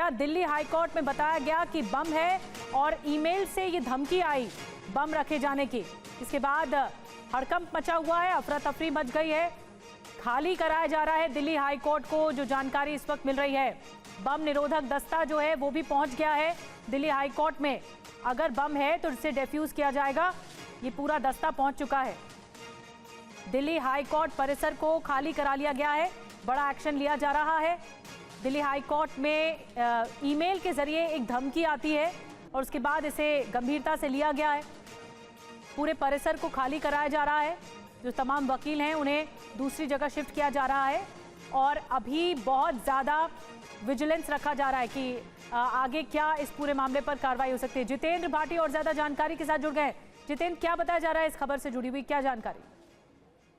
गया। दिल्ली हाईकोर्ट में बताया गया कि बम है और ईमेल से ये धमकी आई बम रखे जाने की। इसके बाद हड़कंप मचा हुआ है, अफरा तफरी मच गई है। खाली कराया जा रहा है दिल्ली हाईकोर्ट को। जो जानकारी इस वक्त मिल रही है, बम निरोधक दस्ता जो है वो भी पहुंच गया है दिल्ली हाईकोर्ट में। अगर बम है तो इसे डिफ्यूज किया जाएगा। ये पूरा दस्ता पहुंच चुका है। दिल्ली हाईकोर्ट परिसर को खाली करा लिया गया है। बड़ा एक्शन लिया जा रहा है। दिल्ली हाईकोर्ट में ईमेल के जरिए एक धमकी आती है और उसके बाद इसे गंभीरता से लिया गया है। पूरे परिसर को खाली कराया जा रहा है। जो तमाम वकील हैं उन्हें दूसरी जगह शिफ्ट किया जा रहा है और अभी बहुत ज़्यादा विजिलेंस रखा जा रहा है कि आगे क्या इस पूरे मामले पर कार्रवाई हो सकती है। जितेंद्र भाटी और ज़्यादा जानकारी के साथ जुड़ गए। जितेंद्र, क्या बताया जा रहा है इस खबर से जुड़ी हुई, क्या जानकारी?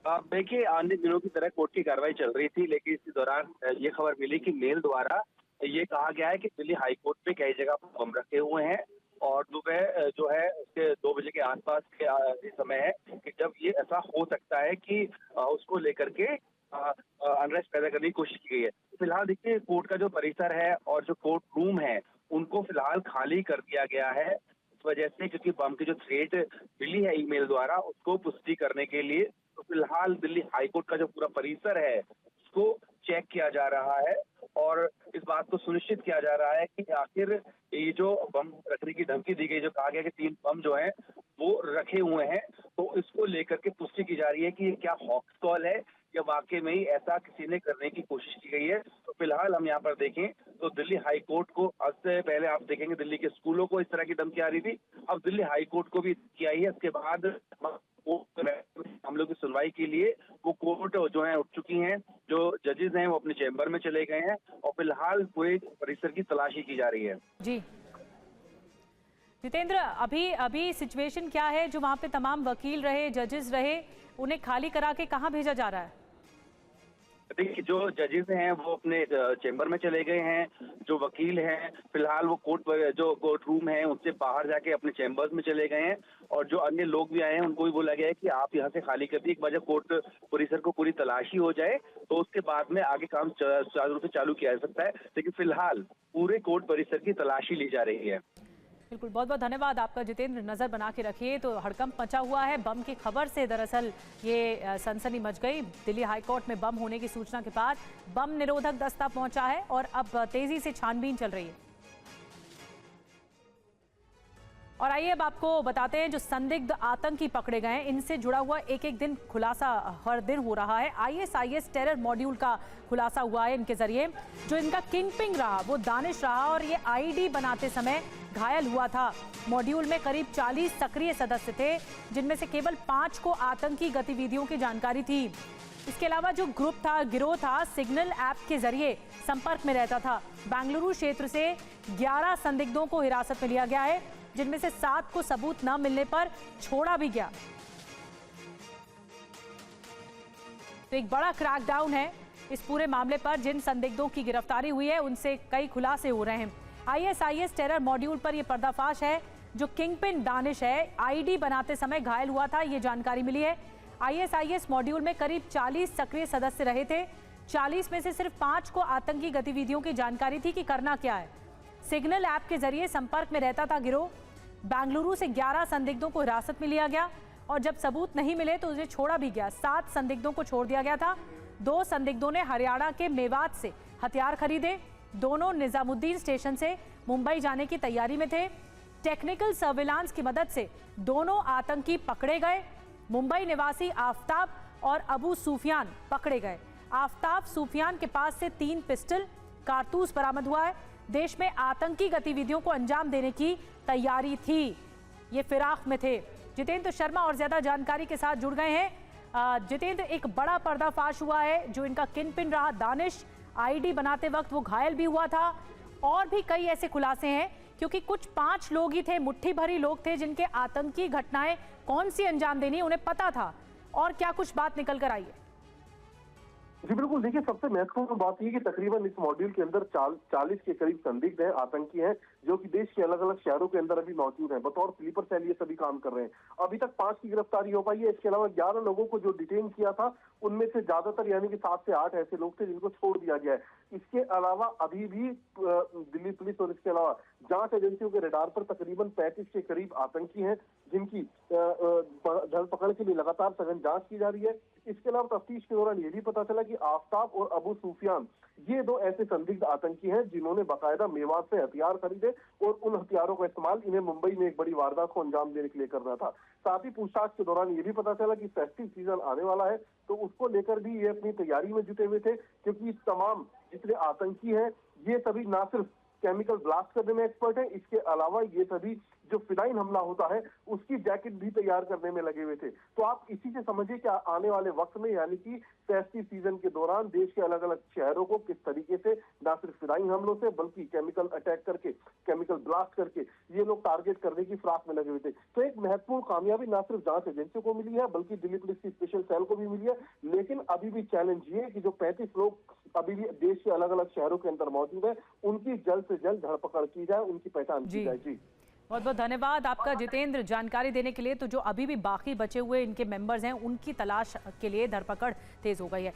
देखिए, अन्य दिनों की तरह कोर्ट की कार्रवाई चल रही थी, लेकिन इसी दौरान ये खबर मिली कि मेल द्वारा ये कहा गया है कि दिल्ली हाईकोर्ट में कई जगह पर बम रखे हुए हैं और सुबह जो है उसके 2 बजे के आसपास के समय है कि जब ये ऐसा हो सकता है कि उसको लेकर के अनरेस्ट पैदा करने की कोशिश की गई है। फिलहाल देखिए, कोर्ट का जो परिसर है और जो कोर्ट रूम है उनको फिलहाल खाली कर दिया गया है इस वजह से, क्योंकि बम की जो थ्रेट मिली है ईमेल द्वारा उसको पुष्टि करने के लिए। तो फिलहाल दिल्ली हाईकोर्ट का जो पूरा परिसर है उसको चेक किया जा रहा है और इस बात को सुनिश्चित किया जा रहा है कि आखिर ये जो बम रखने की धमकी दी गई, जो कहा गया कि 3 बम जो हैं वो रखे हुए हैं, तो इसको लेकर के पुष्टि की जा रही है कि ये क्या हॉक्स कॉल है या वाकई में ही ऐसा किसी ने करने की कोशिश की गई है। तो फिलहाल हम यहाँ पर देखें तो दिल्ली हाईकोर्ट को, आज से पहले आप देखेंगे दिल्ली के स्कूलों को इस तरह की धमकी आ रही थी, अब दिल्ली हाईकोर्ट को भी की आई है। इसके बाद हम लोग की सुनवाई के लिए वो कोर्ट जो है उठ चुकी हैं। जो जजेस हैं वो अपने चैम्बर में चले गए हैं और फिलहाल पूरे परिसर की तलाशी की जा रही है। जी जितेंद्र, अभी सिचुएशन क्या है? जो वहाँ पे तमाम वकील रहे, जजेस रहे, उन्हें खाली करा के कहाँ भेजा जा रहा है? देखिए, जो जजेस हैं वो अपने चैम्बर में चले गए हैं। जो वकील हैं फिलहाल वो कोर्ट रूम है उससे बाहर जाके अपने चैम्बर्स में चले गए हैं और जो अन्य लोग भी आए हैं उनको भी बोला गया है कि आप यहाँ से खाली कर दिए। एक बार जब कोर्ट परिसर को पूरी तलाशी हो जाए तो उसके बाद में आगे काम चालू रूप से चालू किया जा सकता है, लेकिन फिलहाल पूरे कोर्ट परिसर की तलाशी ली जा रही है। बिल्कुल, बहुत बहुत धन्यवाद आपका जितेंद्र। नज़र बना के रखिए। तो हड़कंप मचा हुआ है बम की खबर से। दरअसल ये सनसनी मच गई। दिल्ली हाईकोर्ट में बम होने की सूचना के बाद बम निरोधक दस्ता पहुंचा है और अब तेजी से छानबीन चल रही है। और आइए अब आपको बताते हैं जो संदिग्ध आतंकी पकड़े गए हैं, इनसे जुड़ा हुआ एक एक दिन खुलासा हर दिन हो रहा है। ISIS टेरर मॉड्यूल का खुलासा हुआ है इनके जरिए। जो इनका किंगपिन रहा वो दानिश रहा और ये आईडी बनाते समय घायल हुआ था। मॉड्यूल में करीब 40 सक्रिय सदस्य थे, जिनमें से केवल 5 को आतंकी गतिविधियों की जानकारी थी। इसके अलावा जो ग्रुप था, गिरोह था, सिग्नल ऐप के जरिए संपर्क में रहता था। बेंगलुरु क्षेत्र से 11 संदिग्धों को हिरासत में लिया गया है, जिनमें से 7 को सबूत न मिलने पर छोड़ा भी गया। तो एक बड़ा क्रैकडाउन है इस पूरे मामले पर। जिन संदिग्धों की गिरफ्तारी हुई है उनसे कई खुलासे हो रहे हैं। ISIS टेरर मॉड्यूल पर यह पर्दाफाश है। जो किंगपिन दानिश है, आईडी बनाते समय घायल हुआ था, ये जानकारी मिली है। ISIS मॉड्यूल में करीब 40 सक्रिय सदस्य रहे थे। 40 में से सिर्फ 5 को आतंकी गतिविधियों की जानकारी थी कि करना क्या है। सिग्नल ऐप के जरिए संपर्क में रहता था गिरोह। बेंगलुरु से 11 संदिग्धों को हिरासत में लिया गया और जब सबूत नहीं मिले तो उन्हें छोड़ा भी गया। 7 संदिग्धों को छोड़ दिया गया था। 2 संदिग्धों ने हरियाणा के मेवात से हथियार खरीदे। दोनों निजामुद्दीन स्टेशन से मुंबई जाने की तैयारी में थे। टेक्निकल सर्विलांस की मदद से दोनों आतंकी पकड़े गए। मुंबई निवासी आफताब और अबू सुफियान पकड़े गए। आफताब सुफियान के पास से 3 पिस्टल, कारतूस बरामद हुआ है। देश में आतंकी गतिविधियों को अंजाम देने की तैयारी थी। ये फिराक में थे। जितेंद्र शर्मा और ज्यादा जानकारी के साथ जुड़ गए हैं। जितेंद्र, एक बड़ा पर्दाफाश हुआ है। जो इनका किंगपिन रहा दानिश, आईडी बनाते वक्त वो घायल भी हुआ था और भी कई ऐसे खुलासे हैं, क्योंकि कुछ 5 लोग ही थे, मुट्ठी भरी लोग थे, जिनके आतंकी घटनाएं कौन सी अंजाम देनी उन्हें पता था। और क्या कुछ बात निकल कर आई है? जी बिल्कुल, देखिए सबसे महत्वपूर्ण बात ये कि तकरीबन इस मॉड्यूल के अंदर 40 के करीब संदिग्ध हैं, आतंकी हैं, जो कि देश के अलग अलग शहरों के अंदर अभी मौजूद हैं। बतौर स्लीपर सेल ये सभी काम कर रहे हैं। अभी तक 5 की गिरफ्तारी हो पाई है। इसके अलावा 11 लोगों को जो डिटेन किया था, उनमें से ज्यादातर यानी कि 7 से 8 ऐसे लोग थे जिनको छोड़ दिया गया है। इसके अलावा अभी भी दिल्ली पुलिस और इसके अलावा जांच एजेंसियों के रडार पर तकरीबन 35 के करीब आतंकी हैं, जिनकी धरपकड़ के लिए लगातार सघन जांच की जा रही है। इसके अलावा तफ्तीश के दौरान ये भी पता चला कि आफ्ताब और अबू सुफियान ये 2 ऐसे संदिग्ध आतंकी हैं जिन्होंने बाकायदा मेवात से हथियार खरीदे और उन हथियारों का इस्तेमाल इन्हें मुंबई में एक बड़ी वारदात को अंजाम देने के लिए करना था। साथ ही पूछताछ के दौरान ये भी पता चला कि फेस्टिव सीजन आने वाला है, तो उसको लेकर भी ये अपनी तैयारी में जुटे हुए थे, क्योंकि तमाम जितने आतंकी हैं ये सभी ना सिर्फ केमिकल ब्लास्ट करने में एक्सपर्ट है, इसके अलावा ये सभी जो फिनाइन हमला होता है उसकी जैकेट भी तैयार करने में लगे हुए थे। तो आप इसी से समझिए कि आने वाले वक्त में यानी कि फेस्टिव सीजन के दौरान देश के अलग अलग शहरों को किस तरीके से ना सिर्फ फिनाइन हमलों से बल्कि केमिकल अटैक करके, केमिकल ब्लास्ट करके ये लोग टारगेट करने की फिराक में लगे हुए थे। तो एक महत्वपूर्ण कामयाबी ना सिर्फ जांच एजेंसियों को मिली है बल्कि दिल्ली पुलिस की स्पेशल सेल को भी मिली है। लेकिन अभी भी चैलेंज ये है कि जो 35 लोग अभी भी देश के अलग अलग शहरों के अंदर मौजूद है, उनकी जल्द से जल्द धरपकड़ की जाए, उनकी पहचान की जाए। जी बहुत बहुत धन्यवाद आपका जितेंद्र, जानकारी देने के लिए। तो जो अभी भी बाकी बचे हुए इनके मेंबर्स हैं, उनकी तलाश के लिए धरपकड़ तेज हो गई है।